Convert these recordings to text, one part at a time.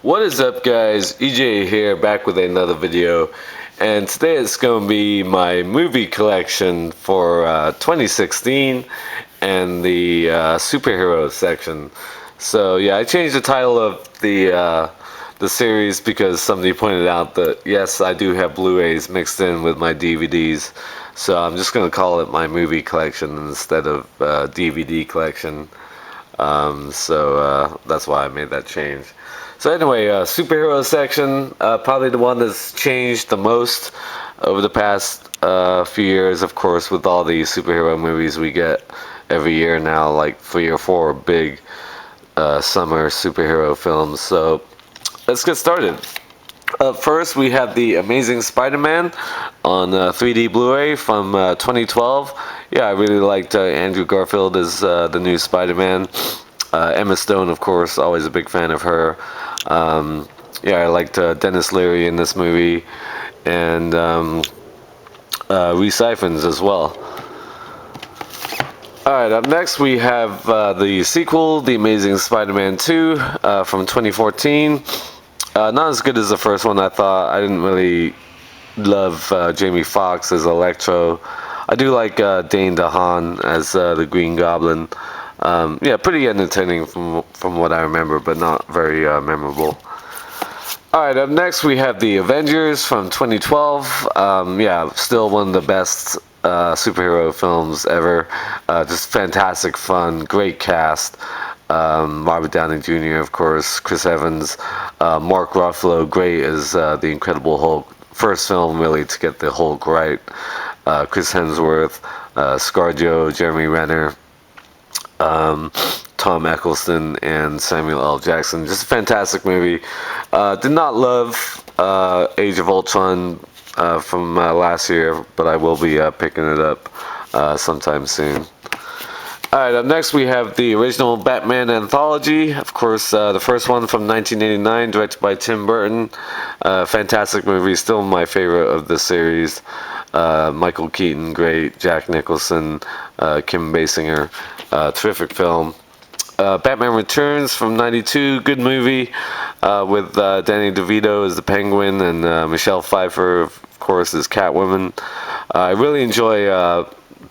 What is up, guys? EJ here, back with another video, and today it's going to be my movie collection for 2016 and the superhero section. So yeah, I changed the title of the series because somebody pointed out that yes, I do have Blu-rays mixed in with my DVDs, so I'm just going to call it my movie collection instead of DVD collection. So that's why I made that change. So anyway, superhero section, probably the one that's changed the most over the past few years, of course, with all the superhero movies we get every year now, like 3 or 4 big summer superhero films. So let's get started. Up first, we have The Amazing Spider-Man on 3D Blu-ray from 2012. Yeah, I really liked Andrew Garfield as the new Spider-Man. Emma Stone, of course, always a big fan of her. Yeah, I liked Dennis Leary in this movie, and Rhys Ifans as well. Alright, up next we have the sequel, The Amazing Spider-Man 2 from 2014. Not as good as the first one, I thought. I didn't really love Jamie Foxx as Electro. I do like Dane DeHaan as the Green Goblin. Yeah, pretty entertaining from what I remember, but not very memorable. Alright, up next we have The Avengers from 2012. Yeah, still one of the best superhero films ever. Just fantastic fun, great cast. Robert Downey Jr., of course, Chris Evans, Mark Ruffalo, great as the Incredible Hulk. First film really to get the Hulk right. Chris Hemsworth, ScarJo, Jeremy Renner, Tom Eccleston, and Samuel L. Jackson. Just a fantastic movie. Did not love Age of Ultron from last year, but I will be picking it up sometime soon. Alright, up next we have the original Batman anthology. Of course, the first one from 1989, directed by Tim Burton. Fantastic movie, still my favorite of the series. Michael Keaton, great. Jack Nicholson, Kim Basinger, terrific film. Batman Returns from 92, good movie with Danny DeVito as the Penguin and Michelle Pfeiffer, of course, as Catwoman. I really enjoy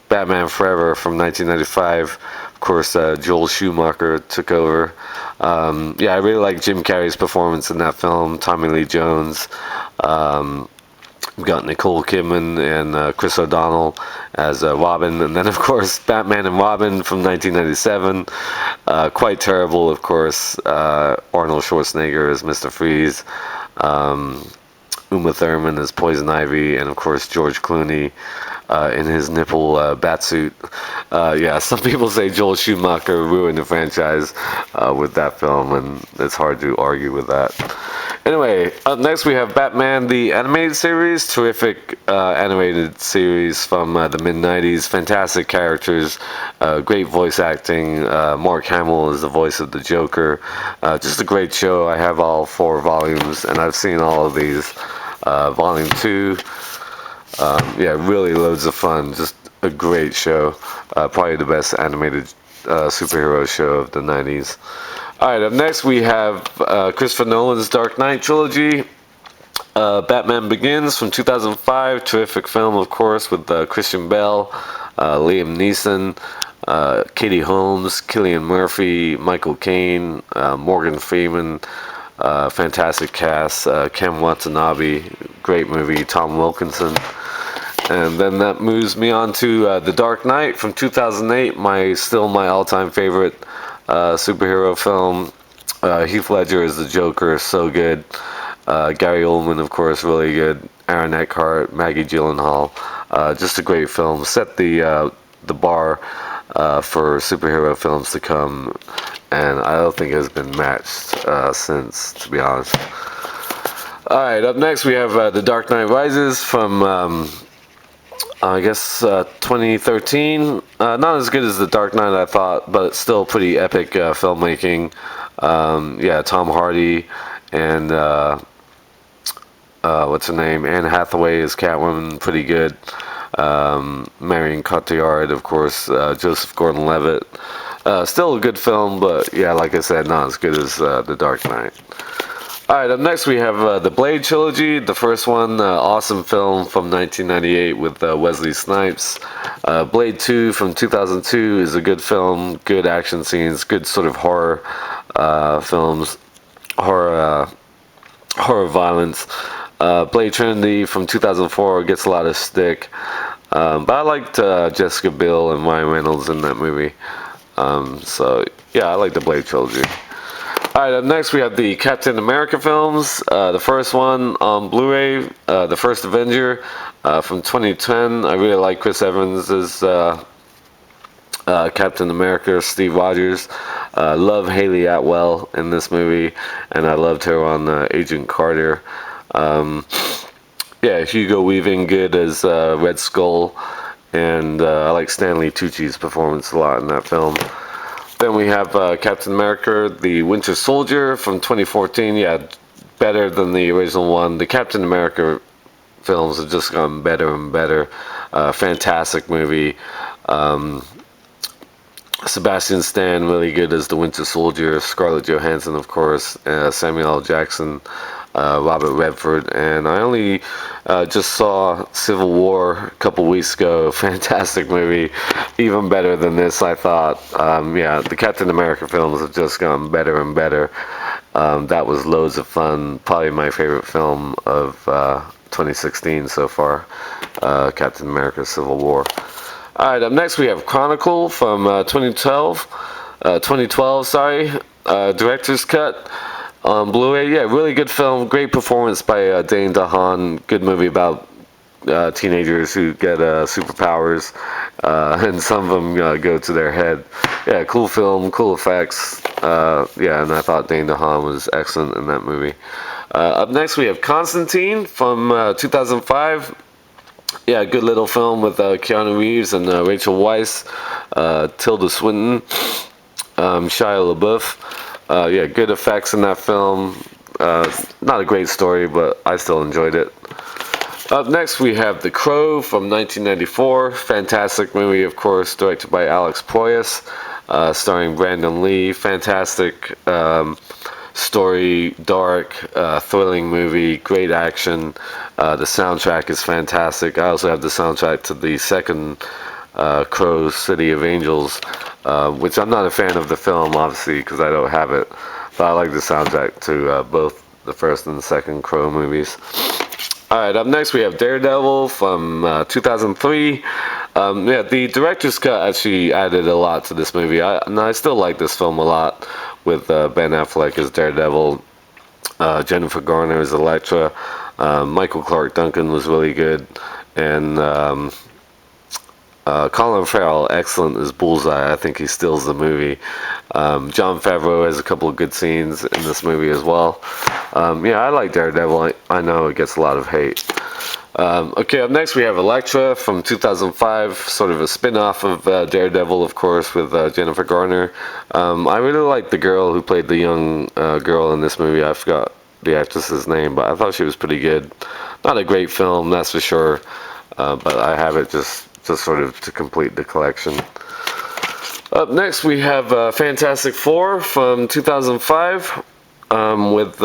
Batman Forever from 1995. Of course, Joel Schumacher took over. Yeah, I really like Jim Carrey's performance in that film. Tommy Lee Jones. We've got Nicole Kidman and Chris O'Donnell as Robin. And then, of course, Batman and Robin from 1997. Quite terrible, of course. Arnold Schwarzenegger as Mr. Freeze. Uma Thurman as Poison Ivy. And, of course, George Clooney in his nipple batsuit. Yeah, some people say Joel Schumacher ruined the franchise with that film, and it's hard to argue with that. Anyway, up next we have Batman the Animated Series. Terrific animated series from the mid-90s. Fantastic characters, great voice acting. Mark Hamill is the voice of the Joker. Just a great show. I have all 4 volumes, and I've seen all of these. Volume 2. Yeah, really loads of fun. Just a great show. Probably the best animated superhero show of the 90s. Alright, up next we have Christopher Nolan's Dark Knight trilogy. Batman Begins from 2005. Terrific film, of course, with Christian Bale, Liam Neeson, Katie Holmes, Cillian Murphy, Michael Caine, Morgan Freeman. Fantastic cast. Ken Watanabe, great movie. Tom Wilkinson. And then that moves me on to The Dark Knight from 2008, still my all-time favorite superhero film. Heath Ledger is the Joker, so good. Gary Oldman, of course, really good. Aaron Eckhart, Maggie Gyllenhaal, just a great film. Set the bar for superhero films to come, and I don't think it has been matched since, to be honest. Alright, up next we have The Dark Knight Rises from I guess 2013. Not as good as The Dark Knight, I thought, but it's still pretty epic filmmaking. Yeah, Tom Hardy and what's her name? Anne Hathaway is Catwoman, pretty good. Marion Cotillard, of course. Joseph Gordon-Levitt. Still a good film, but yeah, like I said, not as good as The Dark Knight. Alright, up next we have the Blade trilogy. The first one, awesome film from 1998 with Wesley Snipes. Blade 2 from 2002 is a good film, good action scenes, good sort of horror films, horror violence. Blade Trinity from 2004 gets a lot of stick, but I liked Jessica Biel and Ryan Reynolds in that movie. So yeah, I like the Blade trilogy. Alright, up next we have the Captain America films. The first one on Blu-ray, The First Avenger from 2010. I really like Chris Evans as Captain America, Steve Rogers. Love Haley Atwell in this movie, and I loved her on Agent Carter. Yeah, Hugo Weaving good as Red Skull, and I like Stanley Tucci's performance a lot in that film. Then we have Captain America, The Winter Soldier from 2014. Yeah, better than the original one. The Captain America films have just gotten better and better. Fantastic movie. Sebastian Stan really good as the Winter Soldier. Scarlett Johansson, of course. Samuel L. Jackson. Robert Redford, and I only just saw Civil War a couple weeks ago. Fantastic movie, even better than this, I thought. Yeah, the Captain America films have just gotten better and better. That was loads of fun. Probably my favorite film of 2016 so far, Captain America Civil War. Alright, up next we have Chronicle from 2012. 2012, sorry. Director's cut on Blu-ray. Yeah, really good film. Great performance by Dane DeHaan. Good movie about teenagers who get superpowers, and some of them go to their head. Yeah, cool film, cool effects. Yeah, and I thought Dane DeHaan was excellent in that movie. Up next we have Constantine from 2005. Yeah, good little film with Keanu Reeves and Rachel Weisz, Tilda Swinton, Shia LaBeouf. Yeah, good effects in that film. Not a great story, but I still enjoyed it. Up next, we have The Crow from 1994. Fantastic movie, of course, directed by Alex Proyas, starring Brandon Lee. Fantastic story, dark, thrilling movie, great action. The soundtrack is fantastic. I also have the soundtrack to the second Crow, City of Angels, which I'm not a fan of the film, obviously, because I don't have it. But I like the soundtrack to both the first and the second Crow movies. Alright, up next we have Daredevil from 2003. Yeah, the director's cut actually added a lot to this movie. I still like this film a lot, with Ben Affleck as Daredevil, Jennifer Garner as Elektra, Michael Clark Duncan was really good, and Colin Farrell, excellent as Bullseye. I think he steals the movie. Jon Favreau has a couple of good scenes in this movie as well. Yeah, I like Daredevil. I know it gets a lot of hate. Okay, up next we have Elektra from 2005, sort of a spin-off of Daredevil, of course, with Jennifer Garner. I really like the girl who played the young girl in this movie. I forgot the actress's name, but I thought she was pretty good. Not a great film, that's for sure, but I have it just sort of to complete the collection. Up next we have Fantastic Four from 2005 with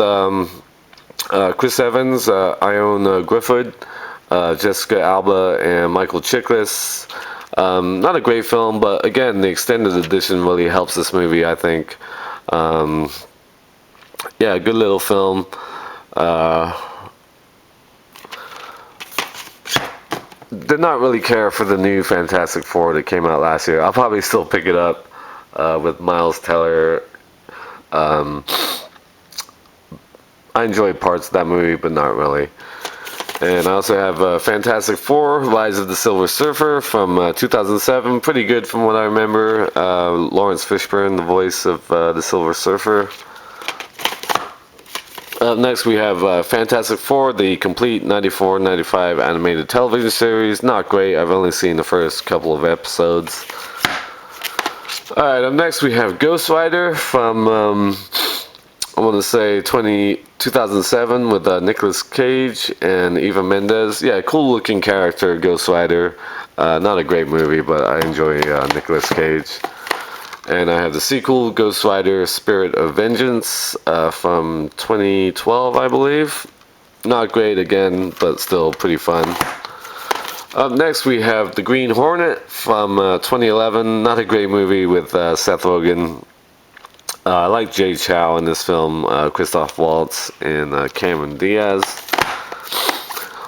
Chris Evans, Ioan Gruffudd, Jessica Alba, and Michael Chiklis. Not a great film, but again, the extended edition really helps this movie, I think. Yeah, good little film. Did not really care for the new Fantastic Four that came out last year. I'll probably still pick it up with Miles Teller. I enjoyed parts of that movie, but not really. And I also have Fantastic Four, Rise of the Silver Surfer from 2007. Pretty good from what I remember. Lawrence Fishburne, the voice of the Silver Surfer. Up next we have Fantastic Four, the complete 94-95 animated television series. Not great, I've only seen the first couple of episodes. Alright, up next we have Ghost Rider from, I want to say 2007 with Nicolas Cage and Eva Mendes. Yeah, cool looking character, Ghost Rider. Not a great movie, but I enjoy Nicolas Cage. And I have the sequel, Ghost Rider Spirit of Vengeance, from 2012, I believe. Not great again, but still pretty fun. Up next, we have The Green Hornet from 2011. Not a great movie with Seth Rogen. I like Jay Chow in this film, Christoph Waltz, and Cameron Diaz.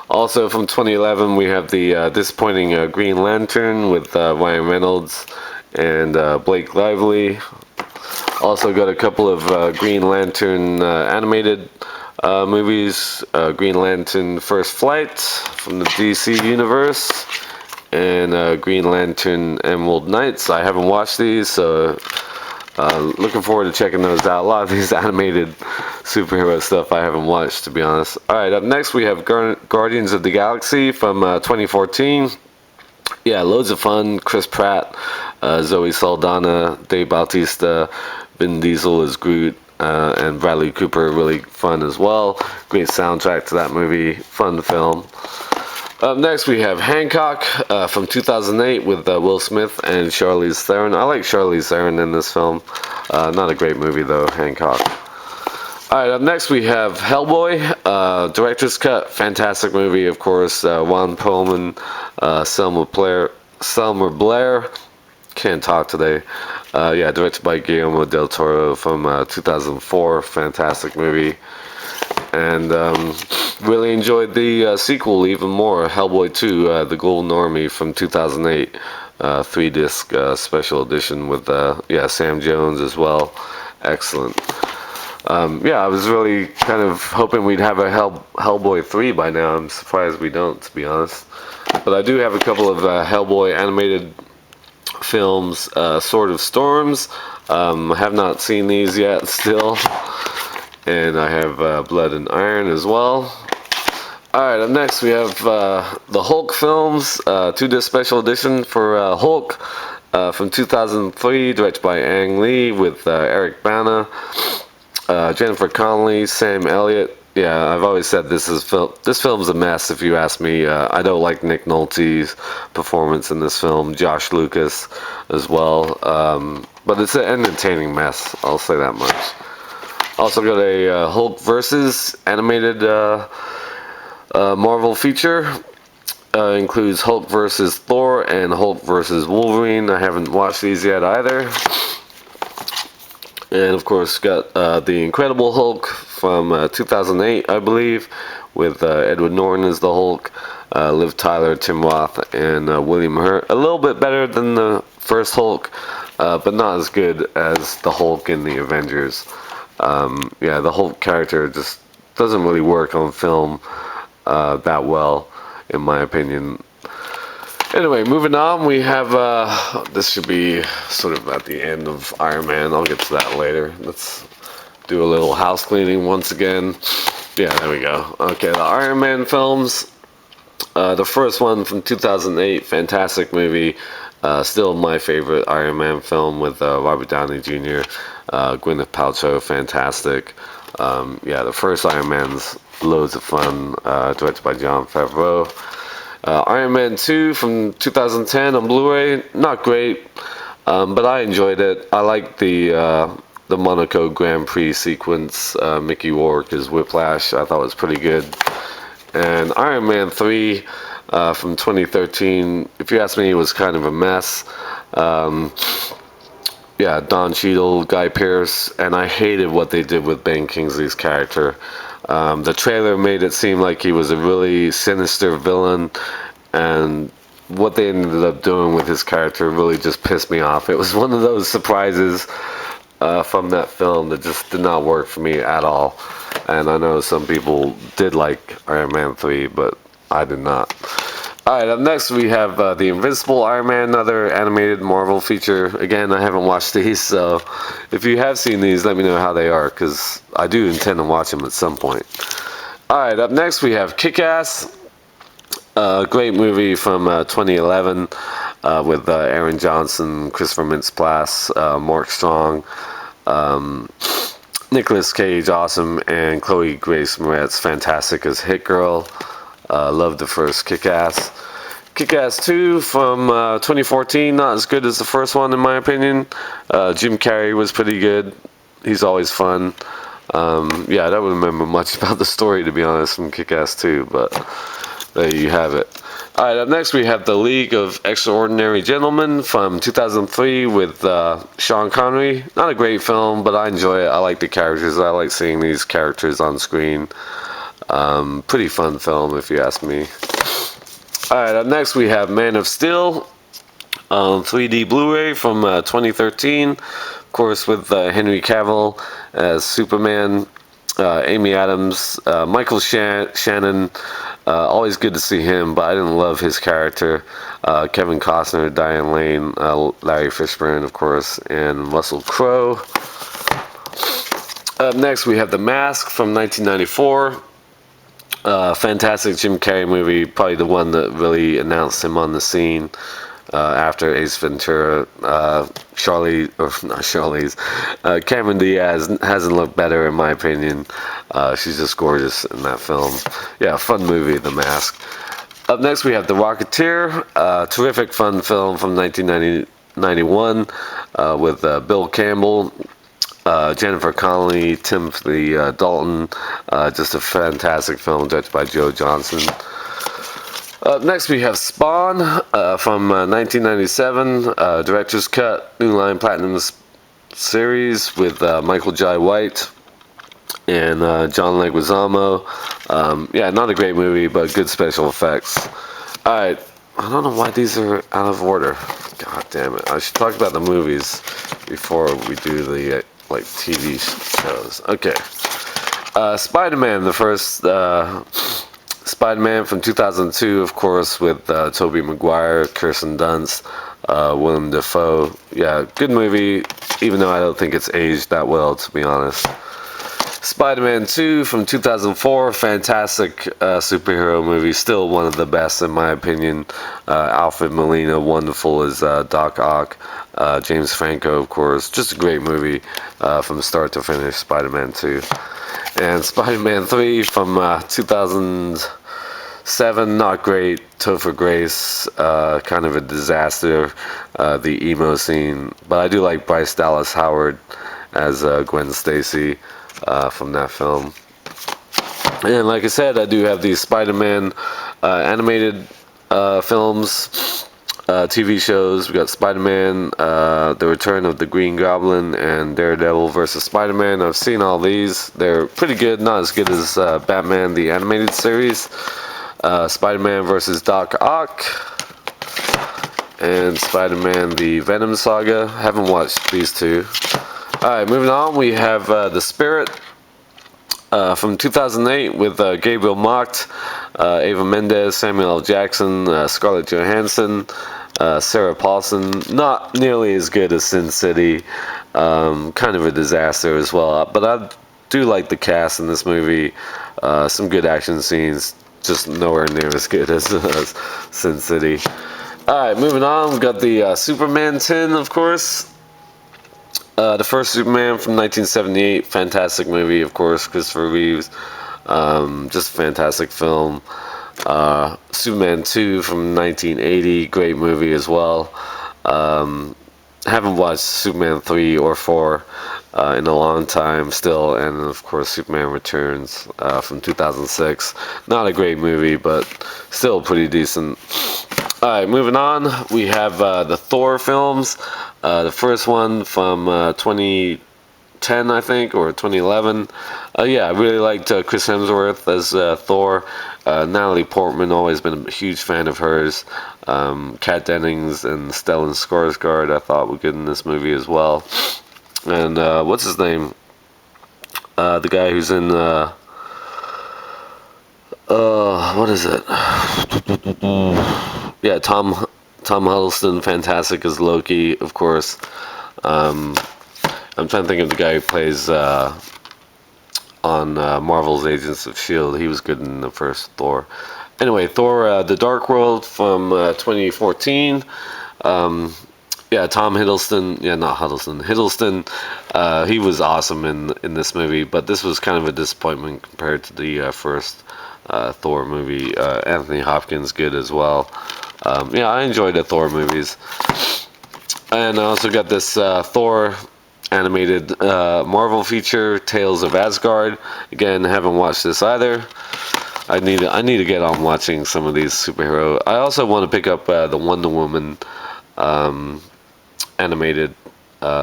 Also from 2011, we have the disappointing Green Lantern with Ryan Reynolds and Blake Lively. Also got a couple of Green Lantern animated movies. Green Lantern First Flight from the DC Universe, and Green Lantern Emerald Knights. I haven't watched these, so looking forward to checking those out. A lot of these animated superhero stuff I haven't watched, to be honest. Alright, up next we have Guardians of the Galaxy from 2014. Yeah, loads of fun. Chris Pratt, Zoe Saldana, Dave Bautista, Vin Diesel as Groot, and Bradley Cooper, really fun as well. Great soundtrack to that movie. Fun film. Up next, we have Hancock from 2008 with Will Smith and Charlize Theron. I like Charlize Theron in this film. Not a great movie, though, Hancock. Alright, up next we have Hellboy, director's cut. Fantastic movie, of course. Ron Perlman, Selma Blair. Can't talk today. Yeah, directed by Guillermo del Toro from 2004. Fantastic movie. And really enjoyed the sequel even more, Hellboy 2, The Golden Army from 2008. 3-disc special edition with Sam Jones as well. Excellent. Yeah, I was really kind of hoping we'd have a Hellboy 3 by now. I'm surprised we don't, to be honest. But I do have a couple of Hellboy animated films, Sword of Storms. I have not seen these yet still. And I have Blood and Iron as well. Alright, up next we have the Hulk films, 2-disc special edition for Hulk from 2003, directed by Ang Lee with Eric Bana, Jennifer Connelly, Sam Elliott. Yeah, I've always said this film's a mess, if you ask me. I don't like Nick Nolte's performance in this film, Josh Lucas as well. But it's an entertaining mess, I'll say that much. Also got a Hulk versus animated Marvel feature. Includes Hulk versus Thor and Hulk versus Wolverine. I haven't watched these yet either. And of course got the Incredible Hulk from 2008, I believe, with Edward Norton as the Hulk, Liv Tyler, Tim Roth, and William Hurt. A little bit better than the first Hulk, but not as good as the Hulk in the Avengers. Yeah, the Hulk character just doesn't really work on film that well, in my opinion. Anyway, moving on, we have, this should be sort of at the end of Iron Man. I'll get to that later. Let's do a little house cleaning once again. Yeah, there we go. Okay, the Iron Man films. The first one from 2008, fantastic movie. Still my favorite Iron Man film with Robert Downey Jr., Gwyneth Paltrow, fantastic. Yeah, the first Iron Man's loads of fun, directed by Jon Favreau. Iron Man 2 from 2010 on Blu-ray, not great, but I enjoyed it. I like the Monaco Grand Prix sequence. Mickey Rourke as Whiplash, I thought was pretty good. And Iron Man 3 from 2013, if you ask me, it was kind of a mess. Yeah, Don Cheadle, Guy Pearce, and I hated what they did with Ben Kingsley's character. The trailer made it seem like he was a really sinister villain, and what they ended up doing with his character really just pissed me off. It was one of those surprises from that film that just did not work for me at all. And I know some people did like Iron Man 3, but I did not. Alright, up next we have The Invincible Iron Man, another animated Marvel feature. Again, I haven't watched these, so if you have seen these, let me know how they are, because I do intend to watch them at some point. Alright, up next we have Kick-Ass, a great movie from 2011 with Aaron Johnson, Christopher Mintz-Plasse, Mark Strong, Nicolas Cage, awesome, and Chloe Grace Moretz, fantastic as Hit Girl. Loved the first Kick-Ass. Kick-Ass 2 from 2014, not as good as the first one in my opinion. Jim Carrey was pretty good. He's always fun. Yeah, I don't remember much about the story, to be honest, from Kick-Ass 2, but there you have it. Alright, up next we have The League of Extraordinary Gentlemen from 2003 with Sean Connery. Not a great film, but I enjoy it. I like the characters. I like seeing these characters on screen. Pretty fun film, if you ask me. Alright, up next we have Man of Steel, 3D Blu-ray from 2013. Of course, with Henry Cavill as Superman, Amy Adams, Michael Shannon. Always good to see him, but I didn't love his character. Kevin Costner, Diane Lane, Larry Fishburne, of course, and Russell Crowe. Up next, we have The Mask from 1994. Fantastic Jim Carrey movie, probably the one that really announced him on the scene. After Ace Ventura, Cameron Diaz hasn't looked better in my opinion. She's just gorgeous in that film. Yeah, fun movie, The Mask. Up next we have The Rocketeer, terrific fun film from 1991 with Bill Campbell, Jennifer Connelly, Timothy Dalton. Just a fantastic film directed by Joe Johnston. Next we have Spawn from 1997, Director's Cut, New Line Platinum series with Michael Jai White and John Leguizamo. Yeah, not a great movie, but good special effects. Alright, I don't know why these are out of order. God damn it. I should talk about the movies before we do the TV shows. Okay. Spider-Man, the first Spider-Man from 2002, of course, with Tobey Maguire, Kirsten Dunst, Willem Dafoe. Yeah, good movie, even though I don't think it's aged that well, to be honest. Spider-Man 2 from 2004, fantastic superhero movie, still one of the best in my opinion. Alfred Molina, wonderful as Doc Ock. James Franco, of course, just a great movie from start to finish, Spider-Man 2. And Spider-Man 3 from 2007, not great. Topher Grace, kind of a disaster, the emo scene. But I do like Bryce Dallas Howard as Gwen Stacy from that film. And like I said, I do have these Spider-Man animated films, TV shows. We got Spider-Man, The Return of the Green Goblin, and Daredevil vs. Spider-Man. I've seen all these. They're pretty good, not as good as Batman the Animated Series. Spider-Man vs. Doc Ock, and Spider-Man the Venom Saga. Haven't watched these two. Alright, moving on, we have The Spirit from 2008 with Gabriel Macht, Eva Mendes, Samuel L. Jackson, Scarlett Johansson, Sarah Paulson. Not nearly as good as Sin City. Kind of a disaster as well. But I do like the cast in this movie. Some good action scenes. Just nowhere near as good as Sin City. Alright, moving on. We've got the Superman 10, of course. The first Superman from 1978, fantastic movie, of course, Christopher Reeves, just a fantastic film. Superman 2 from 1980, great movie as well. Haven't watched Superman 3 or 4 in a long time still, and of course Superman Returns from 2006. Not a great movie, but still pretty decent. Alright, moving on, we have the Thor films. The first one from 2010, I think, or 2011. Yeah, I really liked Chris Hemsworth as Thor. Natalie Portman, always been a huge fan of hers. Kat Dennings and Stellan Skarsgård, I thought were good in this movie as well. And what's his name? The guy who's in what is it? Yeah, Tom Hiddleston, fantastic as Loki, of course. I'm trying to think of the guy who plays on Marvel's Agents of S.H.I.E.L.D. He was good in the first Thor. Anyway, Thor, The Dark World from 2014. Yeah, Tom Hiddleston. Yeah, not Hiddleston. Hiddleston. He was awesome in this movie, but this was kind of a disappointment compared to the first Thor movie. Anthony Hopkins good as well. Yeah, I enjoyed the Thor movies. And I also got this Thor animated Marvel feature, Tales of Asgard. Again, haven't watched this either. I need to get on watching some of these superhero. I also want to pick up the Wonder Woman animated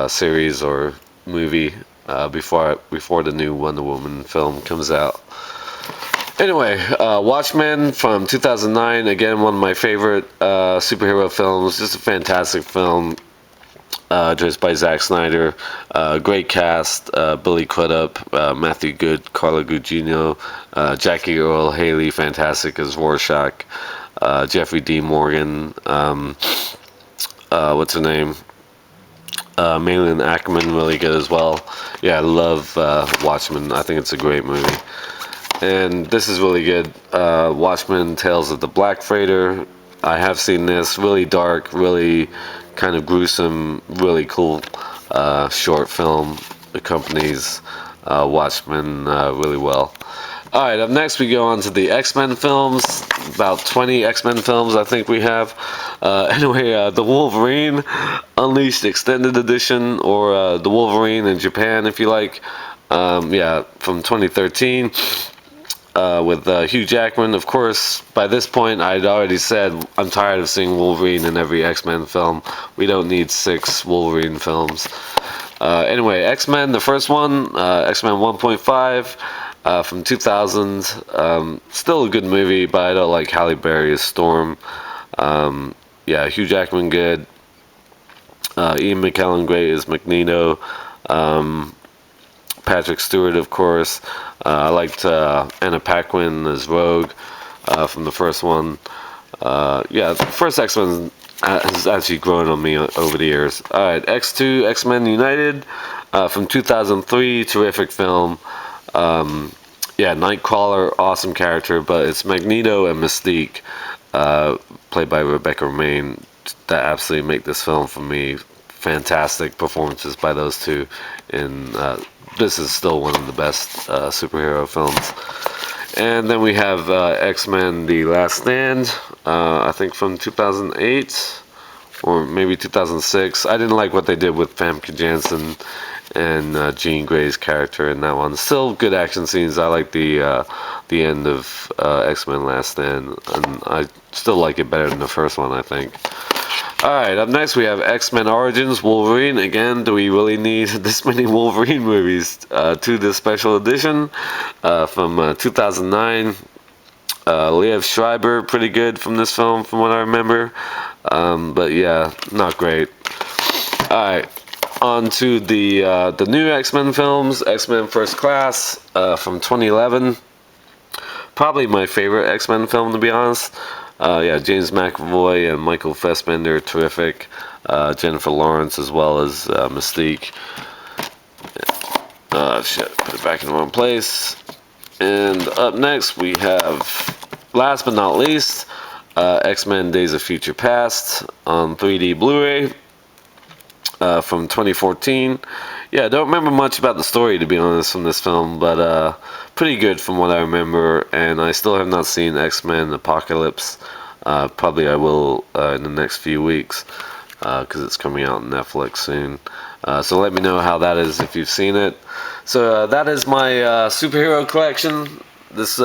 series or movie before the new Wonder Woman film comes out. Anyway, Watchmen from 2009. Again, one of my favorite superhero films. Just a fantastic film. Directed by Zack Snyder. Great cast. Billy Crudup, Matthew Good, Carla Gugino, Jackie Earle Haley, fantastic as Rorschach. Jeffrey D. Morgan. What's her name? Malin Ackerman, really good as well. Yeah, I love Watchmen. I think it's a great movie. And this is really good. Watchmen Tales of the Black Freighter. I have seen this. Really dark, really kind of gruesome, really cool short film. Accompanies Watchmen really well. Alright, up next we go on to the X-Men films. About 20 X-Men films I think we have. Anyway, the Wolverine Unleashed Extended Edition, or the Wolverine in Japan if you like. Yeah, from 2013. With Hugh Jackman. Of course, by this point, I'd already said I'm tired of seeing Wolverine in every X-Men film. We don't need 6 Wolverine films. Anyway, X-Men, the first one, X-Men 1.5 from 2000. Still a good movie, but I don't like Halle Berry as Storm. Yeah, Hugh Jackman good. Ian McKellen great as Magneto. Patrick Stewart, of course. I liked Anna Paquin as Rogue from the first one. Yeah, the first X-Men has actually grown on me over the years. Alright, X2, X-Men United from 2003. Terrific film. Yeah, Nightcrawler, awesome character, but it's Magneto and Mystique, played by Rebecca Romijn, that absolutely make this film for me. Fantastic performances by those two, and this is still one of the best superhero films. And then we have X-Men The Last Stand, I think from 2008 or maybe 2006. I didn't like what they did with Famke Janssen and Jean Grey's character in that one. Still good action scenes. I like the end of X-Men Last Stand, and I still like it better than the first one, I think. Alright, up next we have X-Men Origins Wolverine. Again, do we really need this many Wolverine movies? To this special edition from 2009. Liev Schreiber, pretty good from this film from what I remember. But yeah, not great. Alright, on to the new X-Men films. X-Men First Class from 2011. Probably my favorite X-Men film, to be honest. Yeah, James McAvoy and Michael Fassbender, terrific. Jennifer Lawrence as well as Mystique. Shit, put it back in the wrong place. And up next we have, last but not least, X-Men Days of Future Past on 3D Blu-ray from 2014. Yeah, I don't remember much about the story, to be honest, from this film, but pretty good from what I remember, and I still have not seen X-Men Apocalypse. Probably I will in the next few weeks, because it's coming out on Netflix soon. So let me know how that is if you've seen it. So that is my superhero collection. This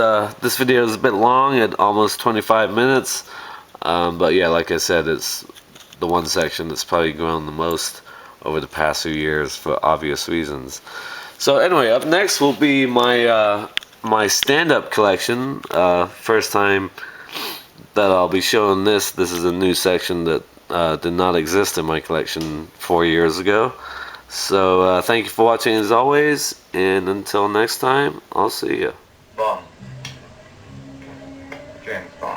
video is a bit long at almost 25 minutes, but yeah, like I said, it's the one section that's probably grown the most over the past few years for obvious reasons. So anyway, up next will be my my stand-up collection. First time that I'll be showing this. This is a new section that did not exist in my collection 4 years ago. So thank you for watching as always, and until next time, I'll see you.